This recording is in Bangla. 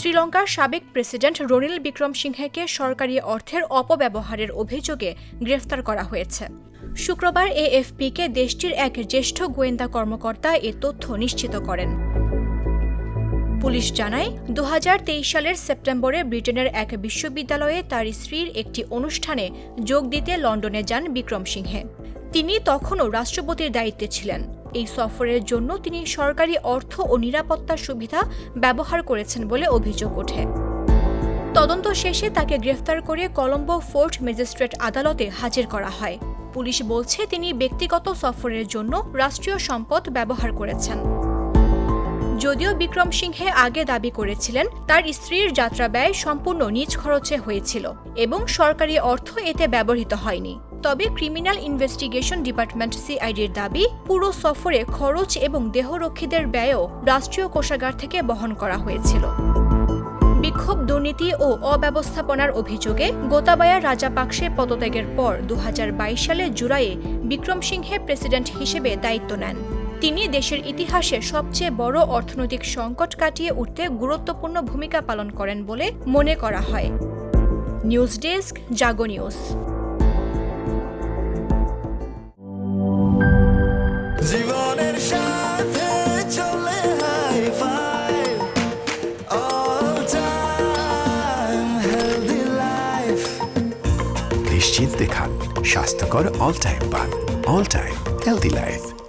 শ্রীলঙ্কার সাবেক প্রেসিডেন্ট রনিল বিক্রমসিংঘেকে সরকারি অর্থের অপব্যবহারের অভিযোগে গ্রেফতার করা হয়েছে। শুক্রবার এএফপিকে দেশটির এক জ্যেষ্ঠ গোয়েন্দা কর্মকর্তা এ তথ্য নিশ্চিত করেন। পুলিশ জানায়, ২০২৩ সালের সেপ্টেম্বরে ব্রিটেনের এক বিশ্ববিদ্যালয়ে তার স্ত্রীর একটি অনুষ্ঠানে যোগ দিতে লন্ডনে যান বিক্রমসিংঘে। তিনি তখনও রাষ্ট্রপতির দায়িত্বে ছিলেন। এই সফরের জন্য তিনি সরকারি অর্থ ও নিরাপত্তার সুবিধা ব্যবহার করেছেন বলে অভিযোগ ওঠে। তদন্ত শেষে তাকে গ্রেফতার করে কলম্বো ফোর্ট ম্যাজিস্ট্রেট আদালতে হাজির করা হয়। পুলিশ বলছে, তিনি ব্যক্তিগত সফরের জন্য রাষ্ট্রীয় সম্পদ ব্যবহার করেছেন। যদিও বিক্রমসিংঘে আগে দাবি করেছিলেন তার স্ত্রীর যাত্রা ব্যয় সম্পূর্ণ নিজ খরচে হয়েছিল এবং সরকারি অর্থ এতে ব্যবহৃত হয়নি। তবে ক্রিমিনাল ইনভেস্টিগেশন ডিপার্টমেন্ট সিআইডির দাবি, পুরো সফরে খরচ এবং দেহরক্ষীদের ব্যয়ও রাষ্ট্রীয় কোষাগার থেকে বহন করা হয়েছিল। বিক্ষোভ, দুর্নীতি ও অব্যবস্থাপনার অভিযোগে গোতাবায়া রাজাপাকসে পদত্যাগের পর ২০২২ সালের জুলাইয়ে বিক্রমসিংঘে প্রেসিডেন্ট হিসেবে দায়িত্ব নেন। তিনি দেশের ইতিহাসে সবচেয়ে বড় অর্থনৈতিক সংকট কাটিয়ে উঠতে গুরুত্বপূর্ণ ভূমিকা পালন করেন বলে মনে করা হয়। নিউজ ডেস্ক, জাগো নিউজ। জীবনের সাথে চলে hi-fi, all time healthy life। নিশ্চিন্তে খান, স্বাস্থ্যকর অল টাইম পান। All time healthy life.